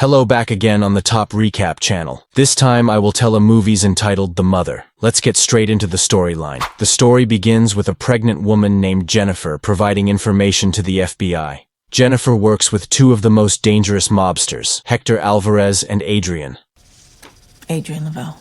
Hello, back again on the Top Recap channel. This time I will tell a movie's entitled The Mother. Let's get straight into the storyline. The story begins with a pregnant woman named Jennifer providing information to the FBI. Jennifer works with two of the most dangerous mobsters, Hector Alvarez and Adrian. Adrian Lavelle.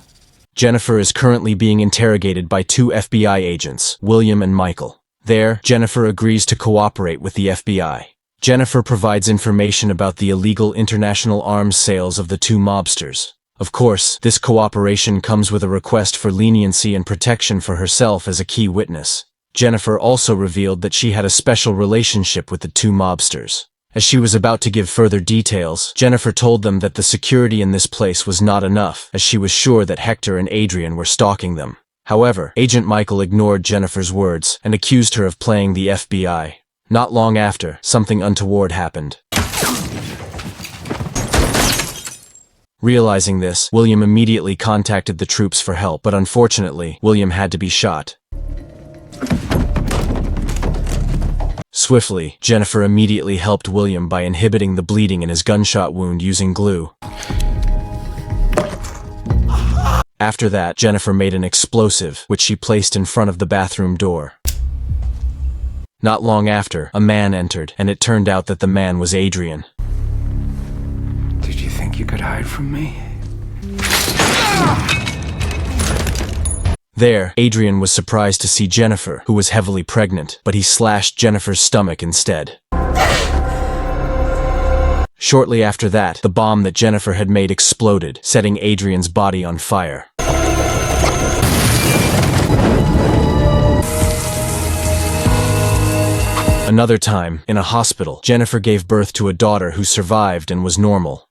Jennifer is currently being interrogated by two FBI agents, William and Michael. There, Jennifer agrees to cooperate with the FBI. Jennifer provides information about the illegal international arms sales of the two mobsters. Of course, this cooperation comes with a request for leniency and protection for herself as a key witness. Jennifer also revealed that she had a special relationship with the two mobsters. As she was about to give further details, Jennifer told them that the security in this place was not enough, as she was sure that Hector and Adrian were stalking them. However, Agent Michael ignored Jennifer's words and accused her of playing the FBI. Not long after, something untoward happened. Realizing this, William immediately contacted the troops for help, but unfortunately, William had to be shot. Swiftly, Jennifer immediately helped William by inhibiting the bleeding in his gunshot wound using glue. After that, Jennifer made an explosive, which she placed in front of the bathroom door. Not long after, a man entered, and it turned out that the man was Adrian. Did you think you could hide from me? There, Adrian was surprised to see Jennifer, who was heavily pregnant, but he slashed Jennifer's stomach instead. Shortly after that, the bomb that Jennifer had made exploded, setting Adrian's body on fire. Another time, in a hospital, Jennifer gave birth to a daughter who survived and was normal.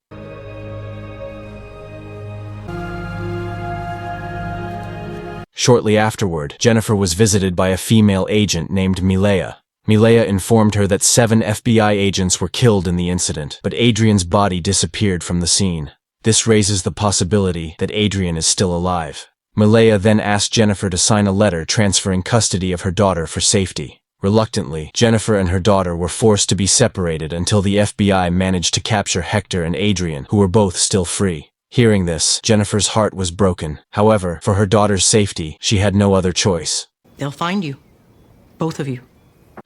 Shortly afterward, Jennifer was visited by a female agent named Milea. Milea informed her that 7 FBI agents were killed in the incident, but Adrian's body disappeared from the scene. This raises the possibility that Adrian is still alive. Milea then asked Jennifer to sign a letter transferring custody of her daughter for safety. Reluctantly, Jennifer and her daughter were forced to be separated until the FBI managed to capture Hector and Adrian, who were both still free. Hearing this, Jennifer's heart was broken. However, for her daughter's safety, she had no other choice. They'll find you. Both of you.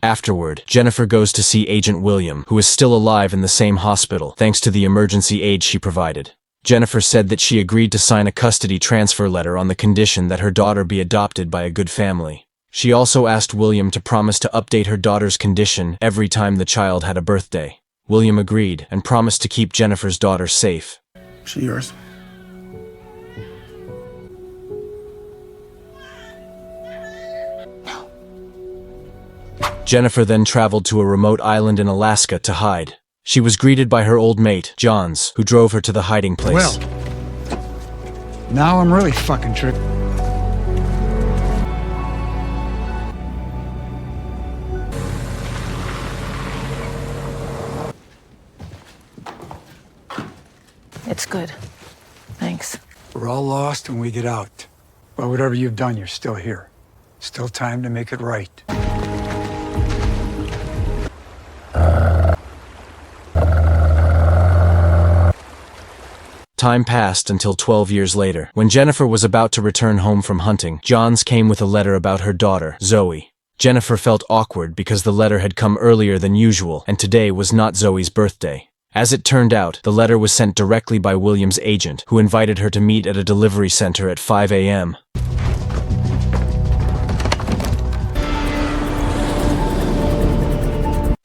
Afterward, Jennifer goes to see Agent William, who is still alive in the same hospital, thanks to the emergency aid she provided. Jennifer said that she agreed to sign a custody transfer letter on the condition that her daughter be adopted by a good family. She also asked William to promise to update her daughter's condition every time the child had a birthday. William agreed and promised to keep Jennifer's daughter safe. Is she yours? No. Jennifer then traveled to a remote island in Alaska to hide. She was greeted by her old mate, Johns, who drove her to the hiding place. Well, now I'm really fucking tripped. It's good. Thanks. We're all lost when we get out. But whatever you've done, you're still here. Still time to make it right. Time passed until 12 years later. When Jennifer was about to return home from hunting, Johns came with a letter about her daughter, Zoe. Jennifer felt awkward because the letter had come earlier than usual, and today was not Zoe's birthday. As it turned out, the letter was sent directly by William's agent, who invited her to meet at a delivery center at 5 a.m.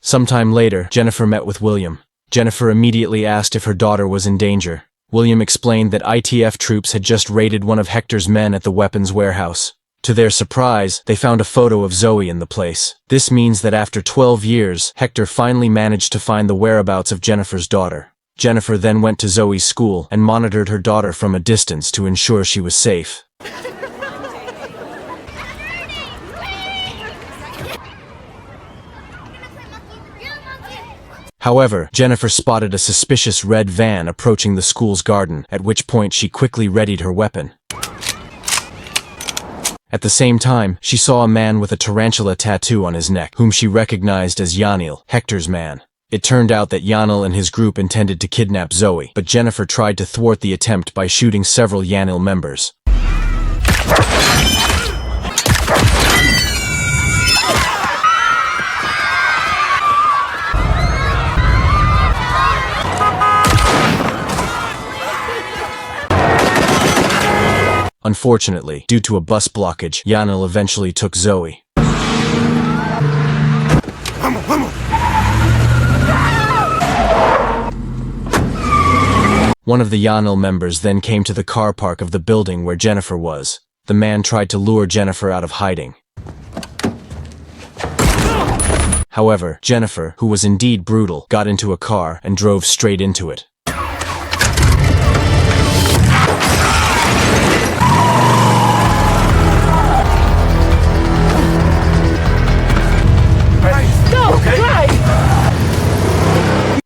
Sometime later, Jennifer met with William. Jennifer immediately asked if her daughter was in danger. William explained that ITF troops had just raided one of Hector's men at the weapons warehouse. To their surprise, they found a photo of Zoe in the place. This means that after 12 years, Hector finally managed to find the whereabouts of Jennifer's daughter. Jennifer then went to Zoe's school and monitored her daughter from a distance to ensure she was safe. However, Jennifer spotted a suspicious red van approaching the school's garden, at which point she quickly readied her weapon. At the same time, she saw a man with a tarantula tattoo on his neck, whom she recognized as Yanil, Hector's man. It turned out that Yanil and his group intended to kidnap Zoe, but Jennifer tried to thwart the attempt by shooting several Yanil members. Unfortunately, due to a bus blockage, Yanil eventually took Zoe. One of the Yanil members then came to the car park of the building where Jennifer was. The man tried to lure Jennifer out of hiding. However, Jennifer, who was indeed brutal, got into a car and drove straight into it.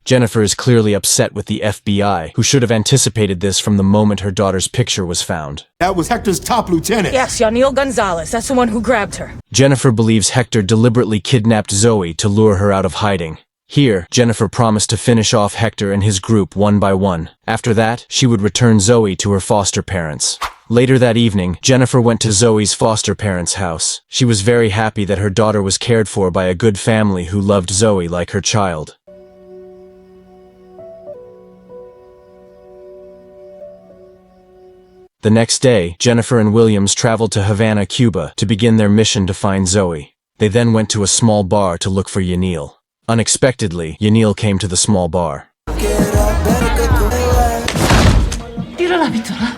Jennifer is clearly upset with the FBI, who should have anticipated this from the moment her daughter's picture was found. That was Hector's top lieutenant. Yes, Yanil Gonzalez. That's the one who grabbed her. Jennifer believes Hector deliberately kidnapped Zoe to lure her out of hiding. Here, Jennifer promised to finish off Hector and his group one by one. After that, she would return Zoe to her foster parents. Later that evening, Jennifer went to Zoe's foster parents' house. She was very happy that her daughter was cared for by a good family who loved Zoe like her child. The next day, Jennifer and Williams traveled to Havana, Cuba, to begin their mission to find Zoe. They then went to a small bar to look for Yanil. Unexpectedly, Yanil came to the small bar. Tira la pistola.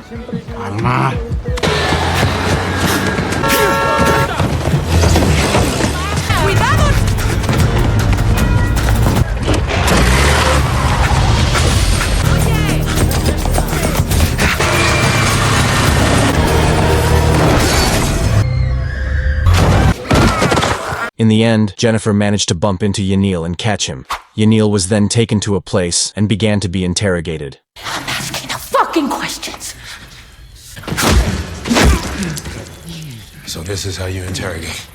In the end, Jennifer managed to bump into Yanil and catch him. Yanil was then taken to a place and began to be interrogated. I'm asking the fucking questions. So this is how you interrogate.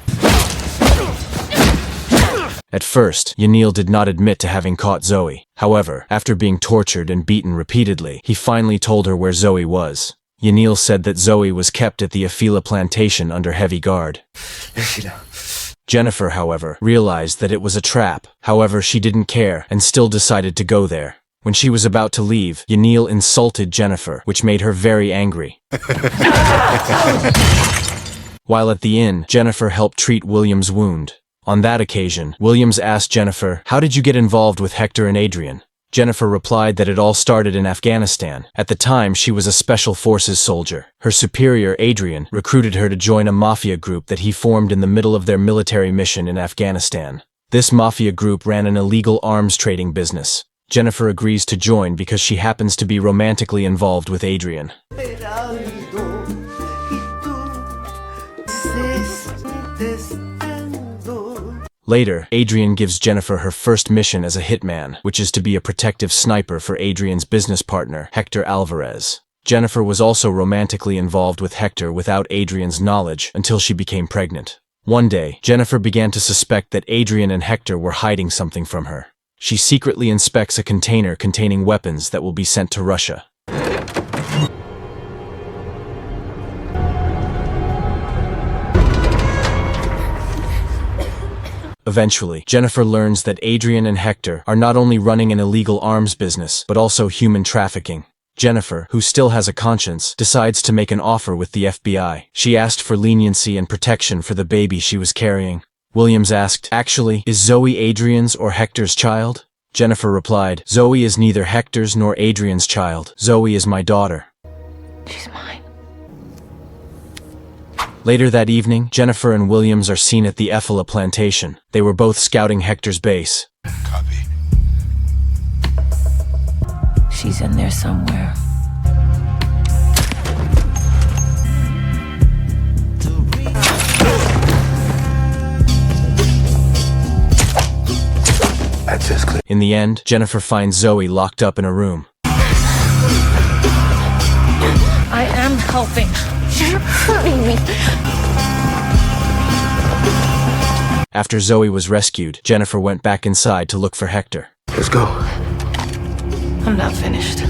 At first, Yanil did not admit to having caught Zoe. However, after being tortured and beaten repeatedly, he finally told her where Zoe was. Yanil said that Zoe was kept at the Afila plantation under heavy guard. Jennifer, however, realized that it was a trap. However, she didn't care and still decided to go there. When she was about to leave, Yanil insulted Jennifer, which made her very angry. While at the inn, Jennifer helped treat William's wound. On that occasion, Williams asked Jennifer, "How did you get involved with Hector and Adrian?" Jennifer replied that it all started in Afghanistan. At the time, she was a special forces soldier. Her superior, Adrian, recruited her to join a mafia group that he formed in the middle of their military mission in Afghanistan. This mafia group ran an illegal arms trading business. Jennifer agrees to join because she happens to be romantically involved with Adrian. Later, Adrian gives Jennifer her first mission as a hitman, which is to be a protective sniper for Adrian's business partner, Hector Alvarez. Jennifer was also romantically involved with Hector without Adrian's knowledge until she became pregnant. One day, Jennifer began to suspect that Adrian and Hector were hiding something from her. She secretly inspects a container containing weapons that will be sent to Russia. Eventually, Jennifer learns that Adrian and Hector are not only running an illegal arms business, but also human trafficking. Jennifer, who still has a conscience, decides to make an offer with the FBI. She asked for leniency and protection for the baby she was carrying. Williams asked, "Actually, is Zoe Adrian's or Hector's child?" Jennifer replied, "Zoe is neither Hector's nor Adrian's child. Zoe is my daughter." She's mine. Later that evening, Jennifer and Williams are seen at the Afila plantation. They were both scouting Hector's base. Copy. She's in there somewhere. That's just clear. In the end, Jennifer finds Zoe locked up in a room. I am helping. You're hurting me. After Zoe was rescued, Jennifer went back inside to look for Hector. Let's go. I'm not finished.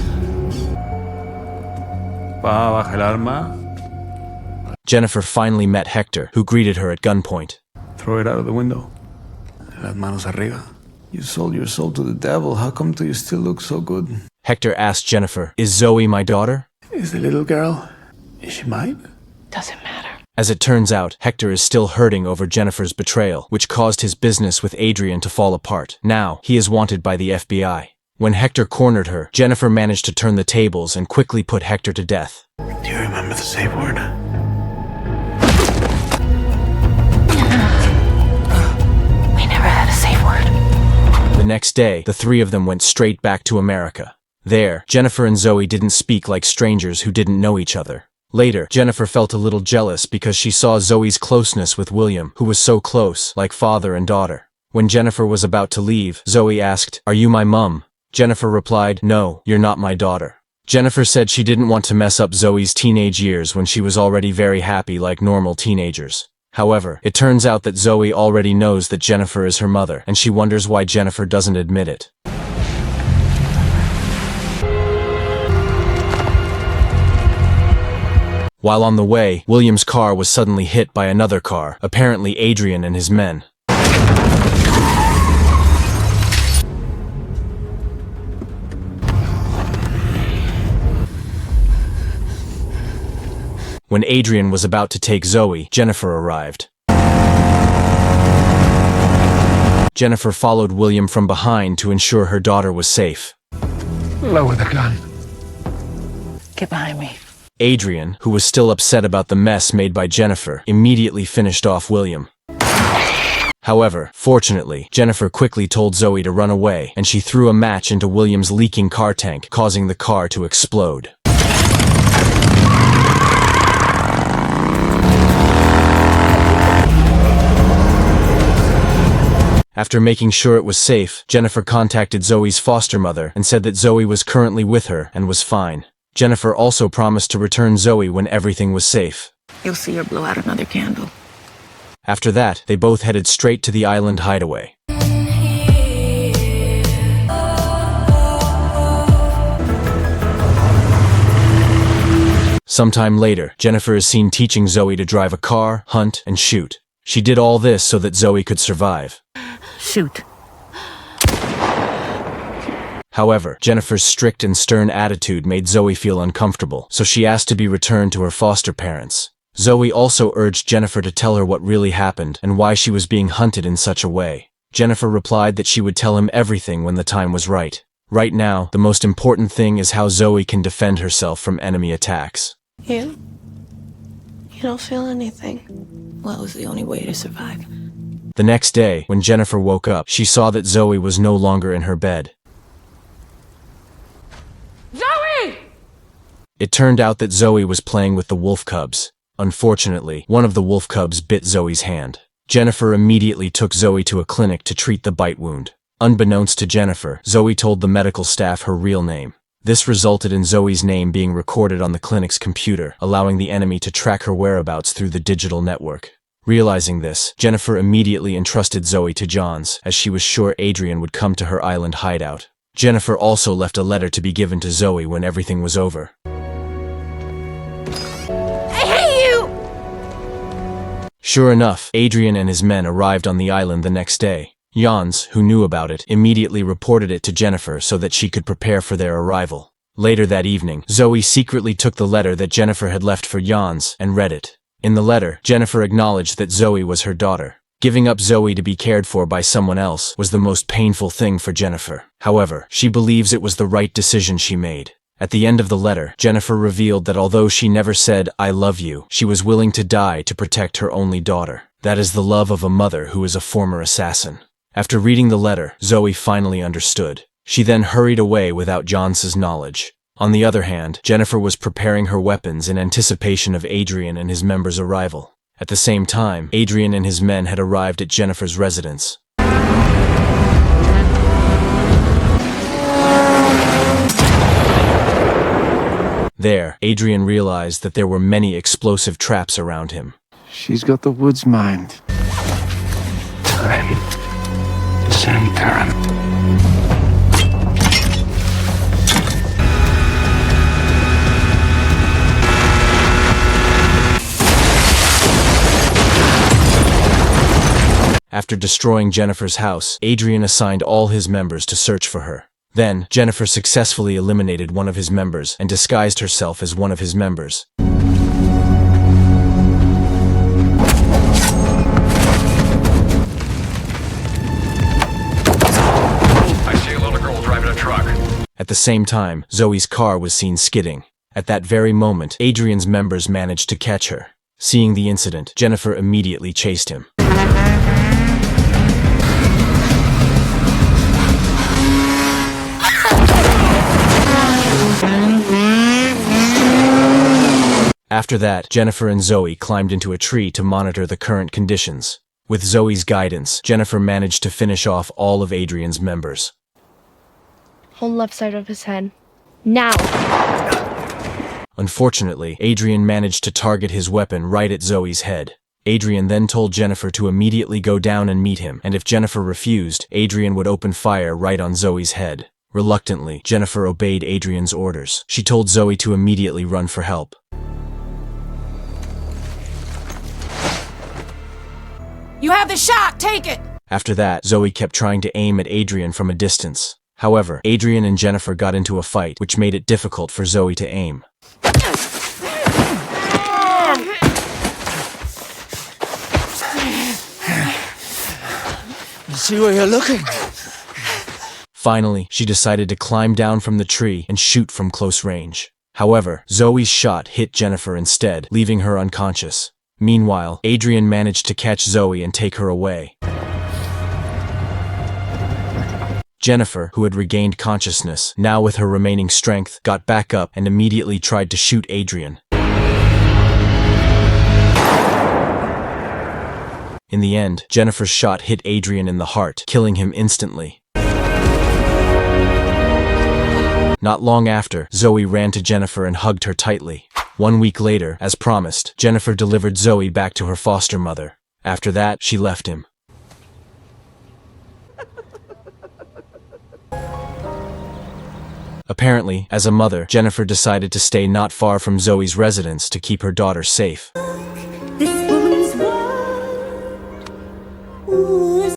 Baja el arma. Jennifer finally met Hector, who greeted her at gunpoint. Throw it out of the window. Las manos arriba. You sold your soul to the devil. How come do you still look so good? Hector asked Jennifer, "Is Zoe my daughter?" Is the little girl? Is she mine? Doesn't matter. As it turns out, Hector is still hurting over Jennifer's betrayal, which caused his business with Adrian to fall apart. Now, he is wanted by the FBI. When Hector cornered her, Jennifer managed to turn the tables and quickly put Hector to death. Do you remember the safe word? We never had a safe word. The next day, the three of them went straight back to America. There, Jennifer and Zoe didn't speak like strangers who didn't know each other. Later, Jennifer felt a little jealous because she saw Zoe's closeness with William, who was so close, like father and daughter. When Jennifer was about to leave, Zoe asked, "Are you my mum?" Jennifer replied, "No, you're not my daughter." Jennifer said she didn't want to mess up Zoe's teenage years when she was already very happy like normal teenagers. However, it turns out that Zoe already knows that Jennifer is her mother, and she wonders why Jennifer doesn't admit it. While on the way, William's car was suddenly hit by another car, apparently Adrian and his men. When Adrian was about to take Zoe, Jennifer arrived. Jennifer followed William from behind to ensure her daughter was safe. Lower the gun. Get behind me. Adrian, who was still upset about the mess made by Jennifer, immediately finished off William. However, fortunately, Jennifer quickly told Zoe to run away, and she threw a match into William's leaking car tank, causing the car to explode. After making sure it was safe, Jennifer contacted Zoe's foster mother and said that Zoe was currently with her and was fine. Jennifer also promised to return Zoe when everything was safe. You'll see her blow out another candle. After that, they both headed straight to the island hideaway. Sometime later, Jennifer is seen teaching Zoe to drive a car, hunt, and shoot. She did all this so that Zoe could survive. Shoot. However, Jennifer's strict and stern attitude made Zoe feel uncomfortable, so she asked to be returned to her foster parents. Zoe also urged Jennifer to tell her what really happened and why she was being hunted in such a way. Jennifer replied that she would tell him everything when the time was right. Right now, the most important thing is how Zoe can defend herself from enemy attacks. You don't feel anything. Well, it was the only way to survive. The next day, when Jennifer woke up, she saw that Zoe was no longer in her bed. Zoe! It turned out that Zoe was playing with the wolf cubs. Unfortunately, one of the wolf cubs bit Zoe's hand. Jennifer immediately took Zoe to a clinic to treat the bite wound. Unbeknownst to Jennifer, Zoe told the medical staff her real name. This resulted in Zoe's name being recorded on the clinic's computer, allowing the enemy to track her whereabouts through the digital network. Realizing this, Jennifer immediately entrusted Zoe to Johns, as she was sure Adrian would come to her island hideout. Jennifer also left a letter to be given to Zoe when everything was over. I hate you! Sure enough, Adrian and his men arrived on the island the next day. Jans, who knew about it, immediately reported it to Jennifer so that she could prepare for their arrival. Later that evening, Zoe secretly took the letter that Jennifer had left for Jans and read it. In the letter, Jennifer acknowledged that Zoe was her daughter. Giving up Zoe to be cared for by someone else was the most painful thing for Jennifer. However, she believes it was the right decision she made. At the end of the letter, Jennifer revealed that although she never said, "I love you," she was willing to die to protect her only daughter. That is the love of a mother who is a former assassin. After reading the letter, Zoe finally understood. She then hurried away without Johns's knowledge. On the other hand, Jennifer was preparing her weapons in anticipation of Adrian and his members' arrival. At the same time, Adrian and his men had arrived at Jennifer's residence. There, Adrian realized that there were many explosive traps around him. She's got the woods mind. Time to send Karen. After destroying Jennifer's house, Adrian assigned all his members to search for her. Then, Jennifer successfully eliminated one of his members and disguised herself as one of his members. I see a little girl driving a truck. At the same time, Zoe's car was seen skidding. At that very moment, Adrian's members managed to catch her. Seeing the incident, Jennifer immediately chased him. After that, Jennifer and Zoe climbed into a tree to monitor the current conditions. With Zoe's guidance, Jennifer managed to finish off all of Adrian's members. Whole left side of his head. Now! Unfortunately, Adrian managed to target his weapon right at Zoe's head. Adrian then told Jennifer to immediately go down and meet him, and if Jennifer refused, Adrian would open fire right on Zoe's head. Reluctantly, Jennifer obeyed Adrian's orders. She told Zoe to immediately run for help. You have the shot! Take it! After that, Zoe kept trying to aim at Adrian from a distance. However, Adrian and Jennifer got into a fight, which made it difficult for Zoe to aim. See where you're looking. Finally, she decided to climb down from the tree and shoot from close range. However, Zoe's shot hit Jennifer instead, leaving her unconscious. Meanwhile, Adrian managed to catch Zoe and take her away. Jennifer, who had regained consciousness, now with her remaining strength, got back up and immediately tried to shoot Adrian. In the end, Jennifer's shot hit Adrian in the heart, killing him instantly. Not long after, Zoe ran to Jennifer and hugged her tightly. 1 week later, as promised, Jennifer delivered Zoe back to her foster mother. After that, she left him. Apparently, as a mother, Jennifer decided to stay not far from Zoe's residence to keep her daughter safe.